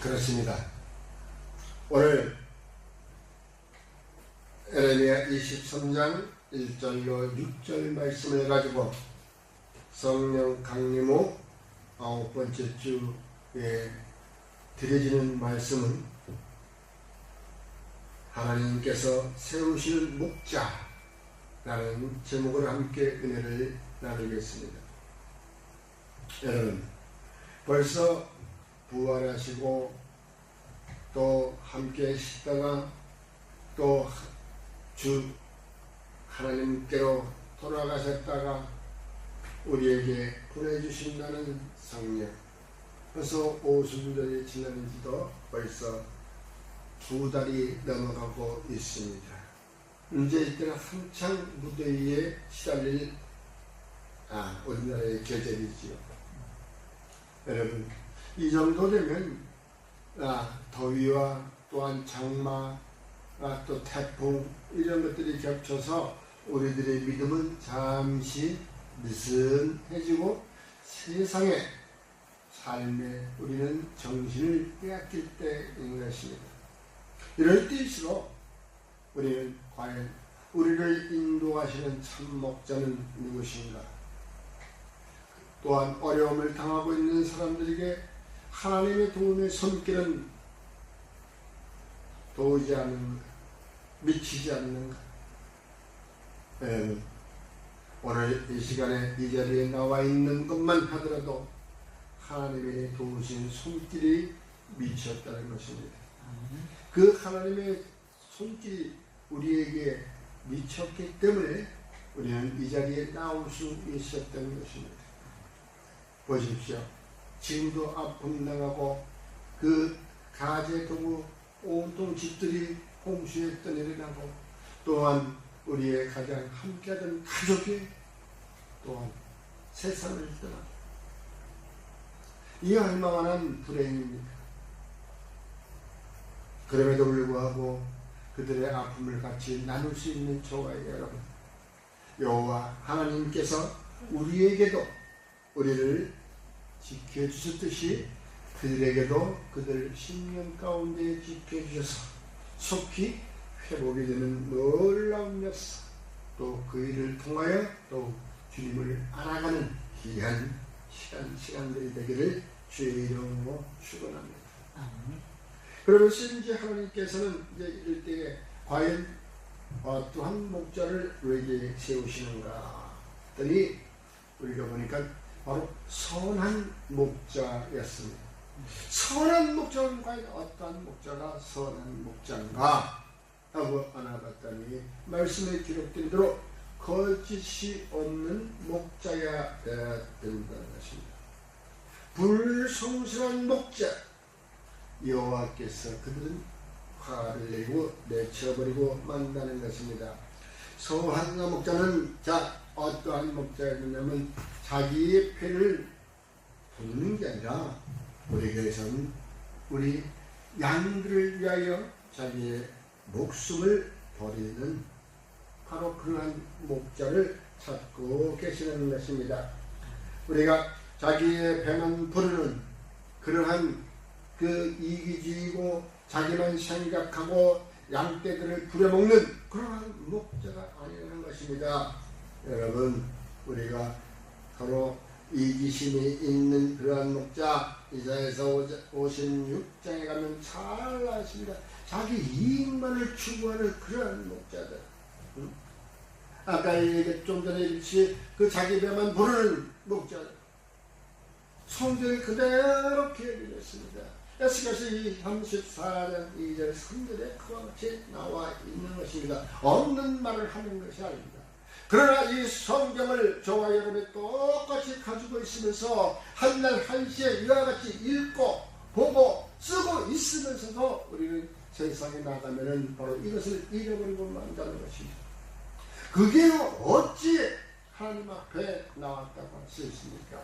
그렇습니다. 오늘 에레미야 23장 1절로 6절 말씀을 가지고 성령 강림 후 9번째 주에 드려지는 말씀은 하나님께서 세우실 목자라는 제목으로 함께 은혜를 나누겠습니다. 여러분, 벌써 부활하시고 또 함께 쉬다가 또 주 하나님께로 돌아가셨다가 우리에게 보내주신다는 성령, 벌써 오순절이 지났는지도 벌써 2달이 넘어가고 있습니다. 이제 이때는 한창 무더위에 시달릴 우리나라의 계절이지요. 여러분, 이 정도 되면 더위와 또한 장마, 또 태풍 이런 것들이 겹쳐서 우리들의 믿음은 잠시 느슨해지고 세상의 삶에 우리는 정신을 빼앗길 때인 것입니다. 이럴 때일수록 우리는 과연 우리를 인도하시는 참 목자는 누구신가? 또한 어려움을 당하고 있는 사람들에게 하나님의 도움의 손길은 도우지 않는가? 미치지 않는가? 오늘 이 시간에 이 자리에 나와 있는 것만 하더라도 하나님의 도우신 손길이 미쳤다는 것입니다. 그 하나님의 손길이 우리에게 미쳤기 때문에 우리는 이 자리에 나올 수 있었던 것입니다. 보십시오. 지금도 아픔 당하고 그 가재 도구 온통 집들이 홍수에 떠내려가고 또한 우리의 가장 함께하던 가족이 또한 세상을 떠나고 이 얼마만한 불행입니다. 그럼에도 불구하고 그들의 아픔을 같이 나눌 수 있는 저와 여러분, 여호와 하나님께서 우리에게도 우리를 지켜주셨듯이 그들에게도 그들 심령 가운데 지켜주셔서 속히 회복이 되는 놀라운 역사, 또 그 일을 통하여 또 주님을 알아가는 귀한 시간들이 되기를 주의 이름으로 축원합니다. 그러면서 이제 하나님께서는 이제 이럴 때에 과연 어떠한 목자를 우리에게 세우시는가 했더니 우리가 보니까 바로 선한 목자였습니다. 선한 목자는 과연 어떠한 목자가 선한 목자인가 하고 알아봤더니 말씀에 기록된 대로 거짓이 없는 목자야 된다는 것입니다. 불성실한 목자, 여호와께서 그들은 화를 내고 내쳐버리고 만다는 것입니다. 선한 목자는 어떠한 목자였냐면 자기의 패를 돕는 게 아니라 우리 교회에서는 우리 양들을 위하여 자기의 목숨을 버리는 바로 그러한 목자를 찾고 계시는 것입니다. 우리가 자기의 배만 부르는 그러한 그 이기주의고 자기만 생각하고 양떼들을 부려먹는 그러한 목자가 아니라는 것입니다. 여러분, 우리가 서로 이기심이 있는 그러한 목자, 이사야서 56장에 가면 잘 아십니다. 자기 이익만을 추구하는 그러한 목자들. 아까 좀 전에 읽지 그 자기 배만 부르는 목자들. 성경에 그대로 기록되어 있습니다. 에스겔서 34장 2절 3절에 그와 같이 나와 있는 것입니다. 없는 말을 하는 것이 아닙니다. 그러나 이 성경을 저와 여러분이 똑같이 가지고 있으면서 한날 한시에 이와 같이 읽고 보고 쓰고 있으면서도 우리는 세상에 나가면은 바로 이것을 잃어버리고 만다는 것입니다. 그게 어찌 하나님 앞에 나왔다고 할 수 있습니까?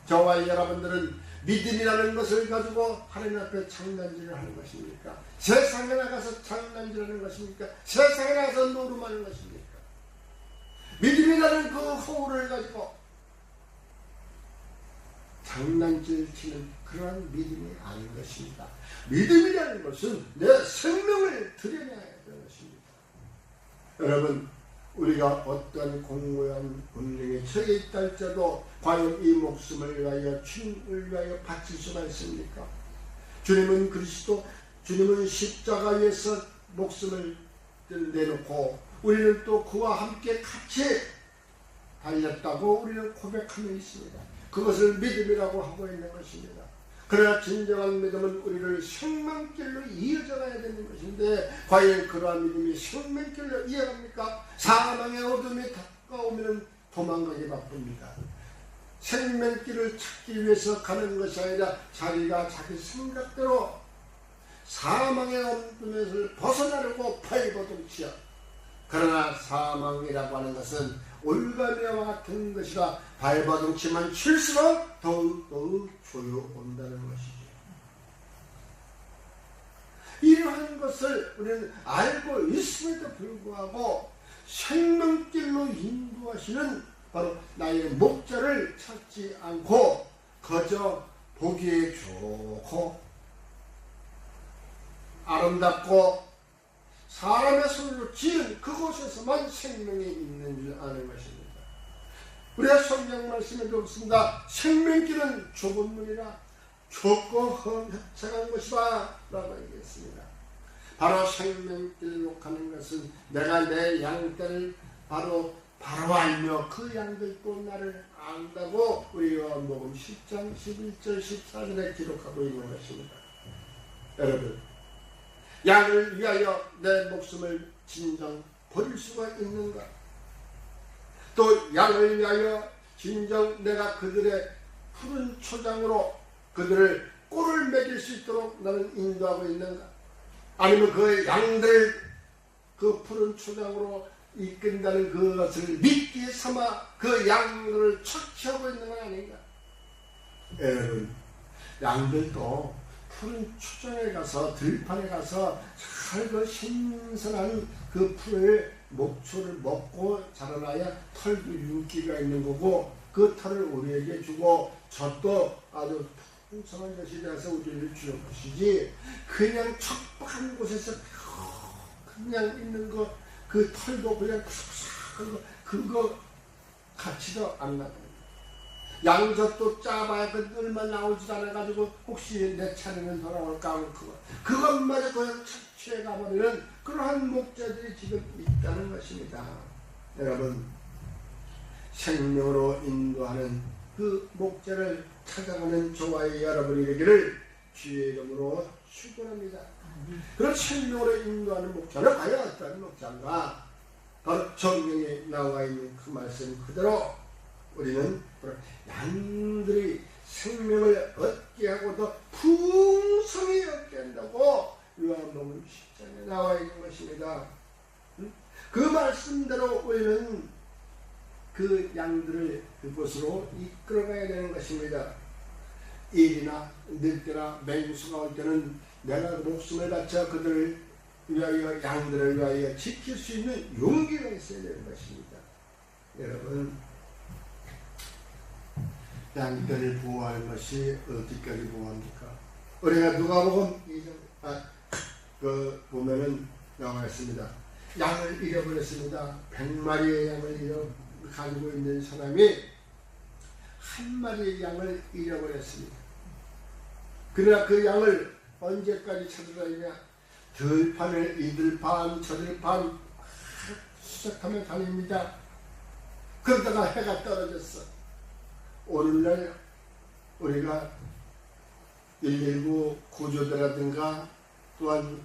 저와 여러분들은 믿음이라는 것을 가지고 하나님 앞에 장난질을 하는 것입니까? 세상에 나가서 장난질하는 것입니까? 세상에 나가서 노름하는 것입니까? 믿음이라는 그 허울을 가지고 장난질 치는 그러한 믿음이 아닌 것입니다. 믿음이라는 것은 내 생명을 드려야 하는 것입니다. 여러분, 우리가 어떤 공고한 운명에 처해 있다 할지라도 과연 이 목숨을 위하여 주님을 위하여 바칠 수가 있습니까? 주님은 그리스도, 주님은 십자가에서 목숨을 내놓고 우리는 또 그와 함께 같이 달렸다고 우리는 고백하며 있습니다. 그것을 믿음이라고 하고 있는 것입니다. 그러나 진정한 믿음은 우리를 생명길로 이어져가야 되는 것인데 과연 그러한 믿음이 생명길로 이어갑니까? 사망의 어둠이 다가오면 도망가기 바쁩니다. 생명길을 찾기 위해서 가는 것이 아니라 자기가 자기 생각대로 사망의 어둠에서 벗어나려고 발버둥치어. 그러나 사망이라고 하는 것은 올가미와 같은 것이라 발버둥치만 칠수록 더욱 조여온다는 것이죠. 이러한 것을 우리는 알고 있음에도 불구하고 생명길로 인도하시는 바로 나의 목자를 찾지 않고 그저 보기에 좋고 아름답고 사람의 손으로 지은 그곳에서만 생명이 있는 줄 아는 것입니다. 우리가 성경 말씀에 없습니다. 생명길은 좁은 문이라 좁고 험착한 것이다 라고 얘기했습니다. 바로 생명길로 가는 것은 내가 내 양떼를 바로 알며 그 양들도 나를 안다고 우리 요한복음 10장 11절 14절에 기록하고 있는 것입니다. 여러분, 양을 위하여 내 목숨을 진정 버릴 수가 있는가? 또 양을 위하여 진정 내가 그들의 푸른 초장으로 그들을 꼴을 먹일 수 있도록 나는 인도하고 있는가? 아니면 그 양들을 그 푸른 초장으로 이끈다는 그것을 믿기에 삼아 그 양들을 착취하고 있는 건 아닌가? 여러분, 양들도 푸른 초장에 가서 들판에 가서 잘 그 신선한 그 풀을 목초를 먹고 자라나야 털도 윤기가 있는 거고 그 털을 우리에게 주고 젖도 아주 풍성한 것이 되어서 우리를 주는 것이지 그냥 척박한 곳에서 그냥 있는 거 그 털도 그냥 푸석푸석한 거 그거 같지도 않나. 양젖도 짜봐야 그들만 나오지도 않아가지고 혹시 내 차례는 돌아올까 하고 그것마저 그냥 착취해 가버리는 그러한 목자들이 지금 있다는 것입니다. 여러분, 생명으로 인도하는 그 목자를 찾아가는 저와의 여러분이 되기를 주의 이름으로 축원합니다. 그런 생명으로 인도하는 목자는 과연 어떤 목자인가? 바로 성경에 나와 있는 그 말씀 그대로 우리는 양들이 생명을 얻게 하고 더 풍성히 얻게 한다고 요한복음 10장에 나와 있는 것입니다. 그 말씀대로 우리는 그 양들을 그곳으로 이끌어가야 되는 것입니다. 일이나 늙때나 맹수가 올 때는 내가 목숨을 바쳐 그들을 위하여 양들을 위하여 지킬 수 있는 용기가 있어야 되는 것입니다. 여러분, 양들을 보호하는 것이 어디까지 보호합니까? 우리가 누가복음 2장 보면은 나와 있습니다. 양을 잃어버렸습니다. 100마리의 양을 가지고 있는 사람이 한 마리의 양을 잃어버렸습니다. 그러나 그 양을 언제까지 찾아다니냐? 들판을 이들판 저들판 수색하며 다닙니다. 그러다가 해가 떨어졌어. 오늘날 우리가 119 구조대라든가 또한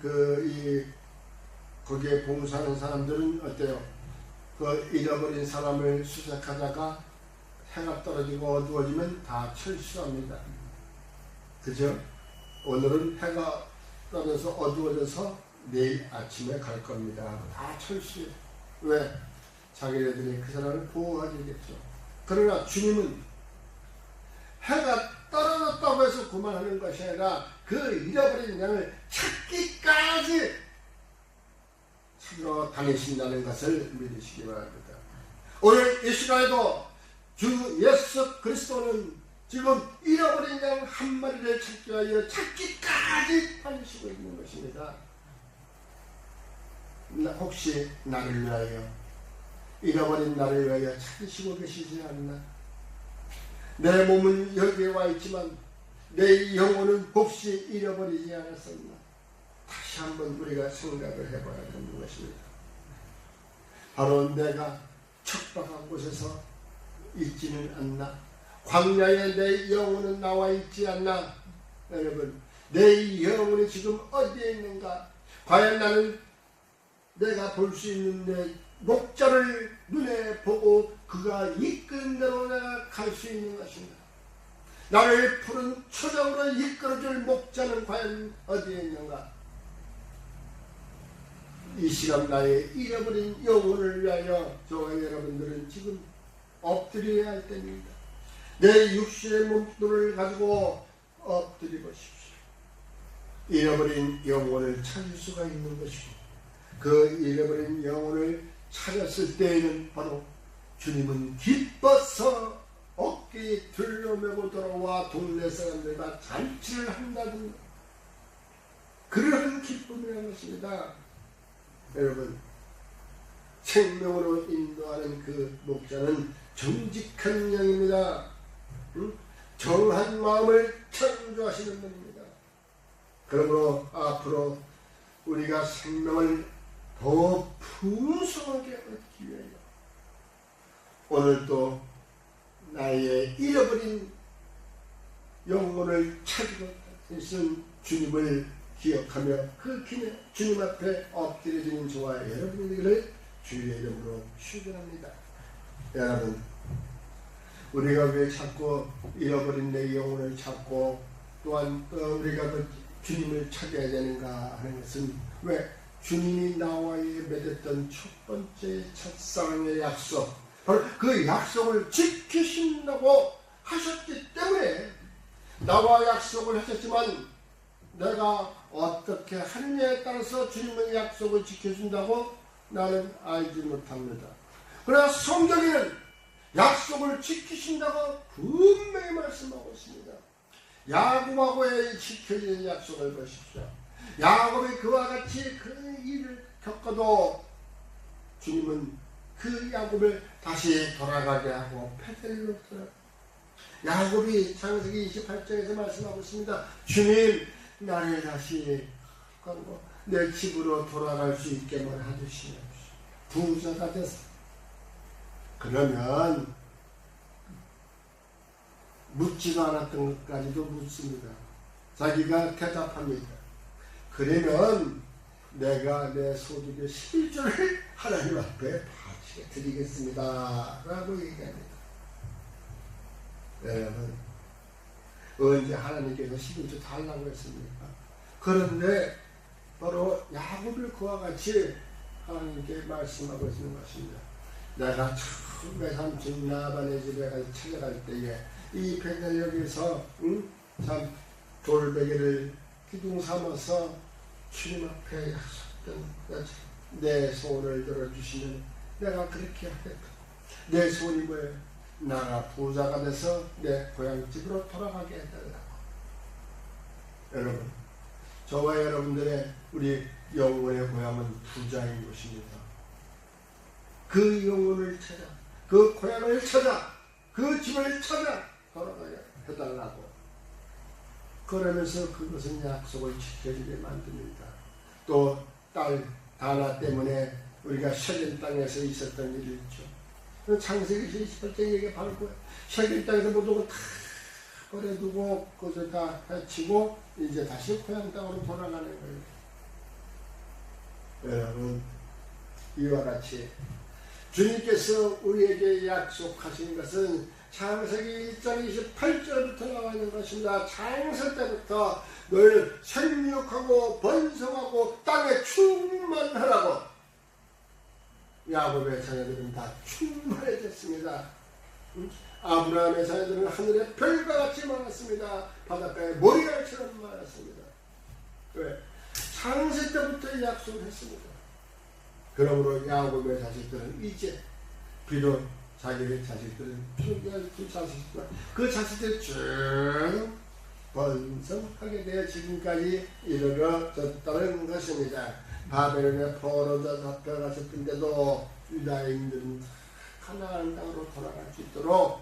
거기에 봉사하는 사람들은 어때요? 그 잃어버린 사람을 수색하다가 해가 떨어지고 어두워지면 다 철수합니다. 그죠? 오늘은 해가 떨어져서 어두워져서 내일 아침에 갈 겁니다. 다 철수해요. 왜? 자기네들이 그 사람을 보호하겠죠. 그러나 주님은 해가 떨어졌다고 해서 그만하는 것이 아니라 그 잃어버린 양을 찾기까지 찾으러 다니신다는 것을 믿으시기 바랍니다. 오늘 이 시간에도 주 예수 그리스도는 지금 잃어버린 양 한 마리를 찾기 위하여 찾기까지 달리시고 있는 것입니다. 혹시 나를 위하여, 잃어버린 나를 위하여 찾으시고 계시지 않나? 내 몸은 여기에 와 있지만 내 영혼은 혹시 잃어버리지 않았었나? 다시 한번 우리가 생각을 해봐야 되는 것입니다. 바로 내가 척박한 곳에서 있지는 않나? 광야에 내 영혼은 나와 있지 않나? 여러분, 내 영혼이 지금 어디에 있는가? 과연 나는 내가 볼 수 있는 내 목자를 눈에 보고 그가 이끄는 대로 내가 갈 수 있는 것인가? 나를 푸른 초장으로 이끌어줄 목자는 과연 어디에 있는가? 이 시간 나의 잃어버린 영혼을 위하여 저와 여러분들은 지금 엎드려야 할 때입니다. 내 육신의 몸뚱을 가지고 엎드려 보십시오. 잃어버린 영혼을 찾을 수가 있는 것이고, 그 잃어버린 영혼을 찾았을 때에는 바로 주님은 기뻐서 어깨에 들러매고 돌아와 동네 사람들과 잔치를 한다는 그러한 기쁨이라는 것입니다. 여러분, 생명으로 인도하는 그 목자는 정직한 영입니다. 정한 마음을 창조하시는 분입니다. 그러므로 앞으로 우리가 생명을 더 풍성하게 얻기 위하여 오늘도 나의 잃어버린 영혼을 찾고 있는 주님을 기억하며 그 길에 주님 앞에 엎드려지는 저와 여러분들을 주의 이름으로 축원합니다. 여러분, 우리가 왜 자꾸 잃어버린 내 영혼을 찾고 또한 우리가 그 주님을 찾아야 되는가 하는 것은, 왜 주님이 나와의 맺었던 첫 번째 첫사랑의 약속, 바로 그 약속을 지키신다고 하셨기 때문에, 나와 약속을 하셨지만 내가 어떻게 하느냐에 따라서 주님의 약속을 지켜준다고 나는 알지 못합니다. 그러나 성경에는 약속을 지키신다고 분명히 말씀하고 있습니다. 야곱하고의 지켜진 약속을 보십시오. 야곱이 그와 같이 그 일을 겪어도 주님은 그 야곱을 다시 돌아가게 하고 베델로 돌아가. 야곱이 창세기 28장에서 말씀하고 있습니다. 주님, 나를 다시 내 집으로 돌아갈 수 있게만 해주시옵소서. 부자가 됐어. 그러면 묻지도 않았던 것까지도 묻습니다. 자기가 대답합니다. 그러면 내가 내 소득의 11조를 하나님 앞에 바치게 드리겠습니다 라고 얘기합니다. 여러분, 언제 하나님께서 11조 달라고 했습니까? 그런데 바로 야곱을 그와 같이 하나님께 말씀하고 있는 것입니다. 내가 처음에 삼촌 라반의 집에 가서 찾아갈 때에 이 베델역에서 참 돌베개를 기둥 삼아서 주님 앞에 약속했던 내 소원을 들어주시면 내가 그렇게 하겠다. 내 소원이 뭐예요? 나가 부자가 돼서 내 고향집으로 돌아가게 해달라고. 여러분, 저와 여러분들의 우리 영혼의 고향은 부자인 곳입니다. 그 영혼을 찾아, 그 고향을 찾아, 그 집을 찾아 돌아가게 해달라고. 그러면서 그것은 약속을 지켜지게 만듭니다. 또 딸 다나 때문에 우리가 쉐겜 땅에서 있었던 일이 있죠. 창세기 28장에 바로 그 쉐겜 땅에서 모든 걸 다 버려두고 그것을 다 해치고 이제 다시 고향 땅으로 돌아가는 거예요. 여러분, 이와 같이 주님께서 우리에게 약속하신 것은 창세기 1장 28절부터 나와 있는 것입니다. 창세 때부터 너희를 생육하고 번성하고 땅에 충만하라고. 야곱의 자녀들은 다 충만해졌습니다. 아브라함의 자녀들은 하늘의 별과 같이 많았습니다. 바닷가의 모래알처럼 많았습니다. 왜? 창세 때부터 약속을 했습니다. 그러므로 야곱의 자식들은 이제 비록 자기의 자식들은 그 자식들, 그 자식들 쭉 번성하게 되어 지금까지 이르러졌다는 것입니다. 바벨론의 포로로 잡혀갔을 때도 유다인들은 가나안 땅으로 돌아갈 수 있도록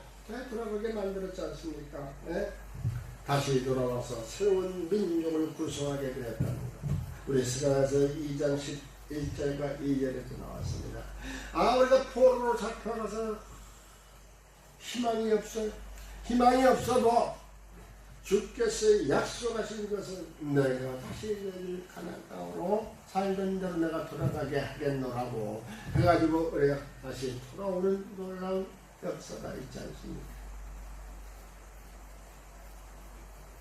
돌아가게 만들었지 않습니까? 네? 다시 돌아와서 새로운 민족을 구성하게 되었다는 것. 우리 스가랴서 2장 11절과 2절에도 나왔습니다. 우리가 포로로 잡혀가서 희망이 없어요. 희망이 없어도 주께서 약속하신 것은 내가 다시 너희를 가나안 땅으로 살던 대로 내가 돌아가게 하겠노라고 해가지고 우리가 다시 돌아오는 놀라운 역사가 있지 않습니까?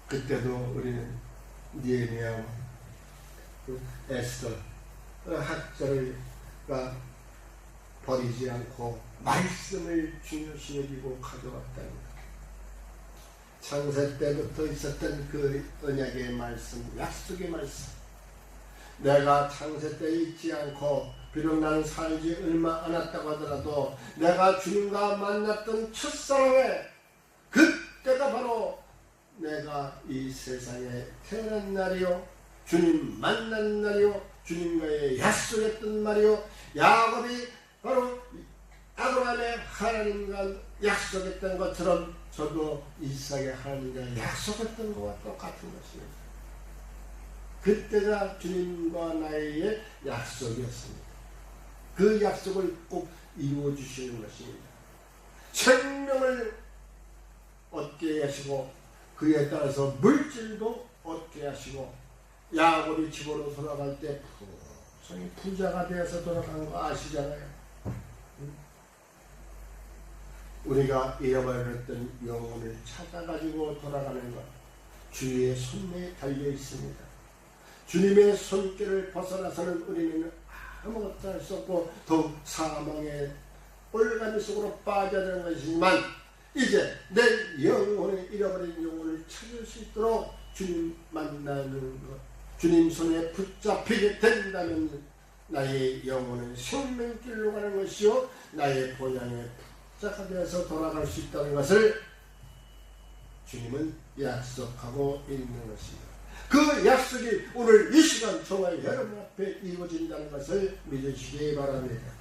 그때도 우리는 니에미야와 에스더 학자가 버리지 않고 말씀을 중요시 여기고 가져왔다는 것. 창세 때부터 있었던 그 언약의 말씀, 약속의 말씀. 내가 창세 때 잊지 않고 비록 나는 살지 얼마 안 왔다고 하더라도 내가 주님과 만났던 첫사랑에 그때가 바로 내가 이 세상에 태어난 날이요, 주님 만난 날이요, 주님과의 약속했던 말이요, 야곱이 바로 아브라함의 하나님과 약속했던 것처럼 저도 이삭의 하나님과 약속했던 것과 똑같은 것입니다. 그때가 주님과 나의 약속이었습니다. 그 약속을 꼭 이루어 주시는 것입니다. 생명을 얻게 하시고 그에 따라서 물질도 얻게 하시고 야곱이 집으로 돌아갈 때 부자가 되어서 돌아간 거 아시잖아요. 우리가 잃어버렸던 영혼을 찾아가지고 돌아가는 것 주의 손에 달려 있습니다. 주님의 손길을 벗어나서는 우리는 아무것도 할 수 없고 더욱 사망의 올가미 속으로 빠져야 되는 것이지만 이제 내 영혼을 잃어버린 영혼을 찾을 수 있도록 주님 만나는 것, 주님 손에 붙잡히게 된다면 나의 영혼은 생명길로 가는 것이요 나의 본향에 붙잡아 되어서 돌아갈 수 있다는 것을 주님은 약속하고 있는 것입니다. 그 약속이 오늘 이 시간 저와 여러분 앞에 이루어진다는 것을 믿으시기 바랍니다.